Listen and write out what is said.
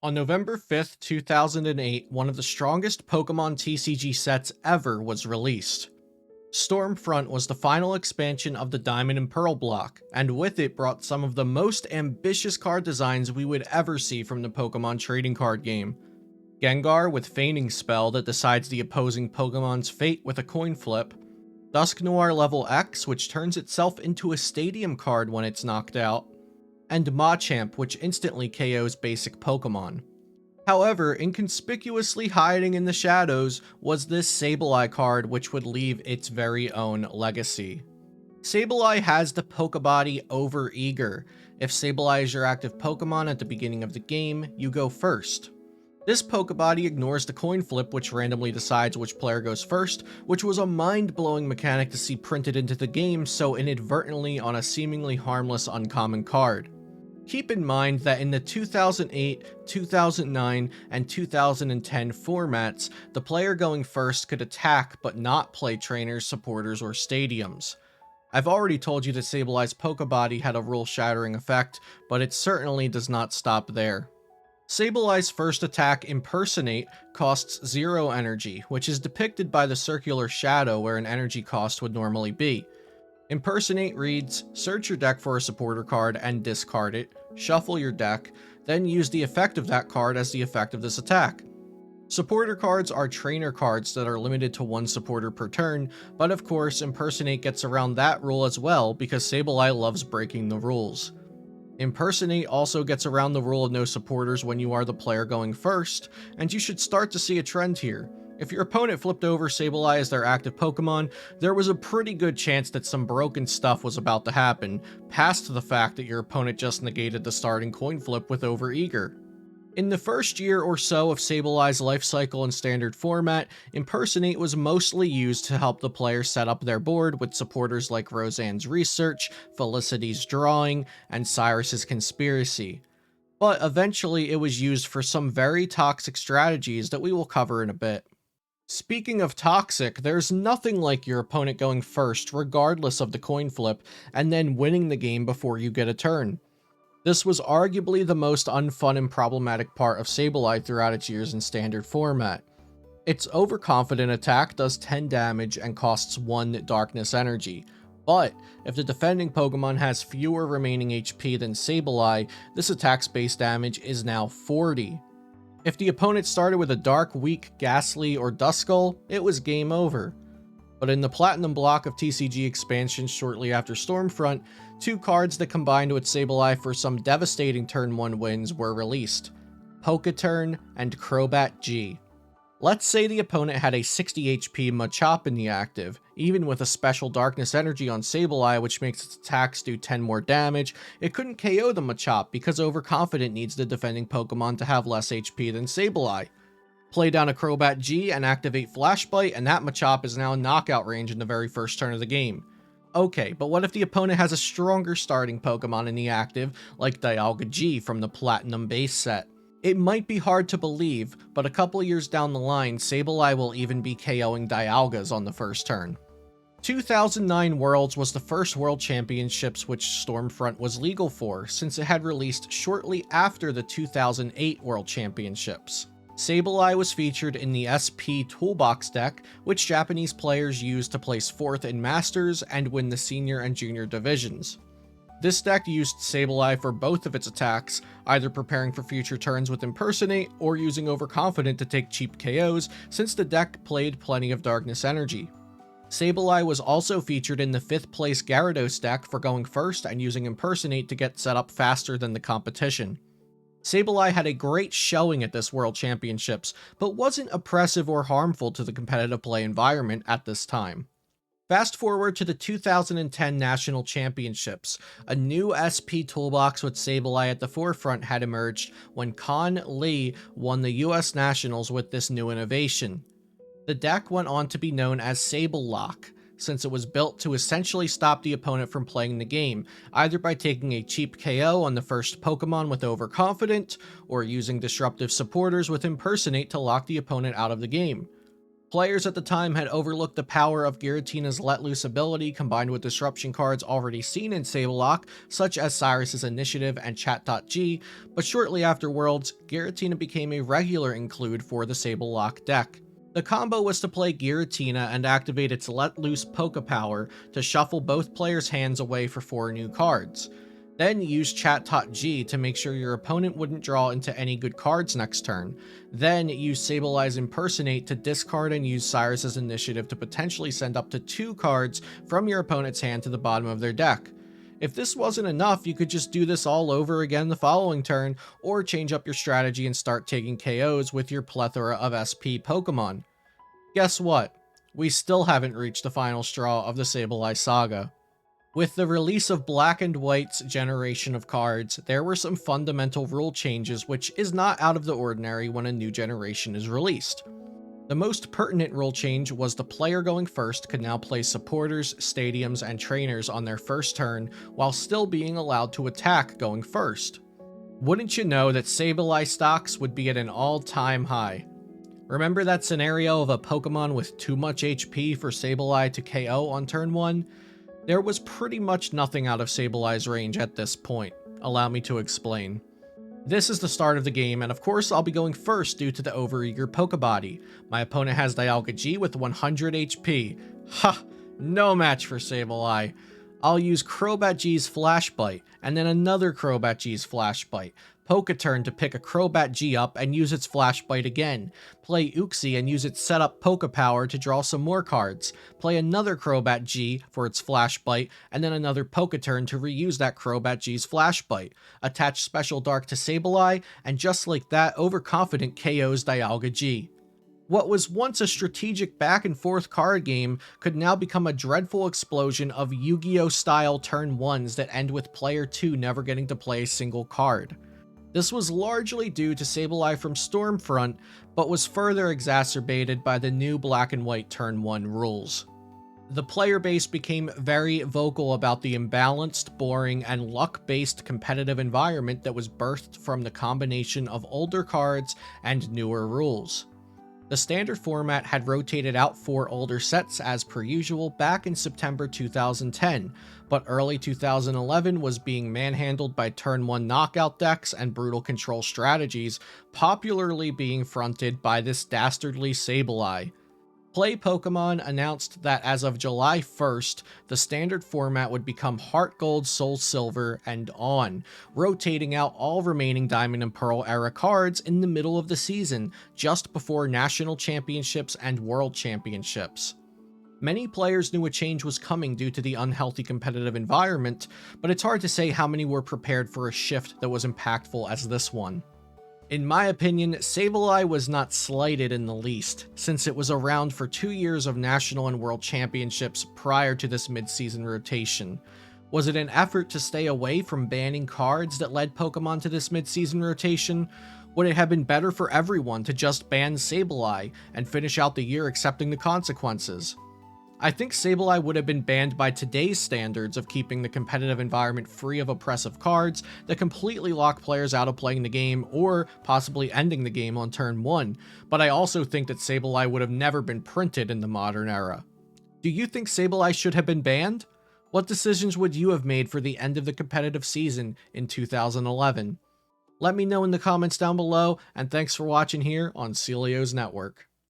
On November 5th, 2008, one of the strongest Pokemon TCG sets ever was released. Stormfront was the final expansion of the Diamond and Pearl block, and with it brought some of the most ambitious card designs we would ever see from the Pokemon trading card game. Gengar with Feigning Spell that decides the opposing Pokemon's fate with a coin flip, Dusknoir level X which turns itself into a stadium card when it's knocked out, and Machamp which instantly KOs basic Pokemon. However, inconspicuously hiding in the shadows was this Sableye card which would leave its very own legacy. Sableye has the Pokebody Overeager. If Sableye is your active Pokemon at the beginning of the game, you go first. This Pokebody ignores the coin flip which randomly decides which player goes first, which was a mind-blowing mechanic to see printed into the game so inadvertently on a seemingly harmless uncommon card. Keep in mind that in the 2008, 2009, and 2010 formats, the player going first could attack but not play trainers, supporters, or stadiums. I've already told you that Sableye's Pokebody had a rule-shattering effect, but it certainly does not stop there. Sableye's first attack, Impersonate, costs 0 energy, which is depicted by the circular shadow where an energy cost would normally be. Impersonate reads, search your deck for a supporter card and discard it, shuffle your deck, then use the effect of that card as the effect of this attack. Supporter cards are trainer cards that are limited to 1 supporter per turn, but of course Impersonate gets around that rule as well because Sableye loves breaking the rules. Impersonate also gets around the rule of no supporters when you are the player going first, and you should start to see a trend here. If your opponent flipped over Sableye as their active Pokemon, there was a pretty good chance that some broken stuff was about to happen, past the fact that your opponent just negated the starting coin flip with Overeager. In the first year or so of Sableye's life cycle in standard format, Impersonate was mostly used to help the player set up their board with supporters like Roseanne's Research, Felicity's Drawing, and Cyrus's Conspiracy. But eventually it was used for some very toxic strategies that we will cover in a bit. Speaking of toxic, there's nothing like your opponent going first regardless of the coin flip, and then winning the game before you get a turn. This was arguably the most unfun and problematic part of Sableye throughout its years in standard format. Its overconfident attack does 10 damage and costs 1 darkness energy, but if the defending Pokemon has fewer remaining HP than Sableye, this attack's base damage is now 40. If the opponent started with a Dark, Weak, Ghastly, or Duskull, it was game over. But in the Platinum block of TCG expansions shortly after Stormfront, 2 cards that combined with Sableye for some devastating turn 1 wins were released: Poketurn and Crobat G. Let's say the opponent had a 60 HP Machop in the active. Even with a special Darkness Energy on Sableye which makes its attacks do 10 more damage, it couldn't KO the Machop because Overconfident needs the defending Pokemon to have less HP than Sableye. Play down a Crobat G and activate Flashbite, and that Machop is now in knockout range in the very first turn of the game. Okay, but what if the opponent has a stronger starting Pokemon in the active, like Dialga G from the Platinum base set? It might be hard to believe, but a couple years down the line, Sableye will even be KOing Dialgas on the first turn. 2009 Worlds was the first World Championships which Stormfront was legal for, since it had released shortly after the 2008 World Championships. Sableye was featured in the SP Toolbox deck, which Japanese players used to place 4th in Masters and win the Senior and Junior divisions. This deck used Sableye for both of its attacks, either preparing for future turns with Impersonate or using Overconfident to take cheap KOs, since the deck played plenty of Darkness Energy. Sableye was also featured in the 5th place Gyarados deck for going first and using Impersonate to get set up faster than the competition. Sableye had a great showing at this World Championships, but wasn't oppressive or harmful to the competitive play environment at this time. Fast forward to the 2010 National Championships. A new SP toolbox with Sableye at the forefront had emerged when Con Lee won the US Nationals with this new innovation. The deck went on to be known as Sable Lock, since it was built to essentially stop the opponent from playing the game, either by taking a cheap KO on the first Pokemon with Overconfident, or using disruptive supporters with Impersonate to lock the opponent out of the game. Players at the time had overlooked the power of Giratina's Let Loose ability combined with disruption cards already seen in Sableye, such as Cyrus's Initiative and Chat.g, but shortly after Worlds, Giratina became a regular include for the Sableye deck. The combo was to play Giratina and activate its Let Loose Poké Power to shuffle both players' hands away for 4 new cards. Then use Chat.g to make sure your opponent wouldn't draw into any good cards next turn. Then use Sableye's Impersonate to discard and use Cyrus's Initiative to potentially send up to 2 cards from your opponent's hand to the bottom of their deck. If this wasn't enough, you could just do this all over again the following turn, or change up your strategy and start taking KOs with your plethora of SP Pokemon. Guess what? We still haven't reached the final straw of the Sableye saga. With the release of Black and White's generation of cards, there were some fundamental rule changes which is not out of the ordinary when a new generation is released. The most pertinent rule change was the player going first could now play supporters, stadiums, and trainers on their first turn while still being allowed to attack going first. Wouldn't you know that Sableye stocks would be at an all-time high? Remember that scenario of a Pokemon with too much HP for Sableye to KO on turn 1? There was pretty much nothing out of Sableye's range at this point. Allow me to explain. This is the start of the game, and of course I'll be going first due to the overeager Pokebody. My opponent has Dialga G with 100 HP. Ha! No match for Sableye. I'll use Crobat G's Flash Bite, and then another Crobat G's Flash Bite. Poketurn to pick a Crobat G up and use its Flash Bite again. Play Uxie and use its setup Poké Power to draw some more cards. Play another Crobat G for its Flash Bite, and then another Poketurn to reuse that Crobat G's Flash Bite. Attach Special Dark to Sableye, and just like that, Overconfident KOs Dialga G. What was once a strategic back and forth card game could now become a dreadful explosion of Yu-Gi-Oh style turn 1s that end with player 2 never getting to play a single card. This was largely due to Sableye from Stormfront, but was further exacerbated by the new Black and White turn 1 rules. The player base became very vocal about the imbalanced, boring, and luck-based competitive environment that was birthed from the combination of older cards and newer rules. The standard format had rotated out 4 older sets as per usual back in September 2010, but early 2011 was being manhandled by turn 1 knockout decks and brutal control strategies, popularly being fronted by this dastardly Sableye. Play Pokemon announced that as of July 1st, the standard format would become Heart Gold, Soul Silver, and on, rotating out all remaining Diamond and Pearl era cards in the middle of the season, just before National Championships and World Championships. Many players knew a change was coming due to the unhealthy competitive environment, but it's hard to say how many were prepared for a shift that was impactful as this one. In my opinion, Sableye was not slighted in the least, since it was around for 2 years of national and world championships prior to this mid-season rotation. Was it an effort to stay away from banning cards that led Pokemon to this mid-season rotation? Would it have been better for everyone to just ban Sableye and finish out the year accepting the consequences? I think Sableye would have been banned by today's standards of keeping the competitive environment free of oppressive cards that completely lock players out of playing the game or possibly ending the game on turn 1, but I also think that Sableye would have never been printed in the modern era. Do you think Sableye should have been banned? What decisions would you have made for the end of the competitive season in 2011? Let me know in the comments down below, and thanks for watching here on Celio's Network.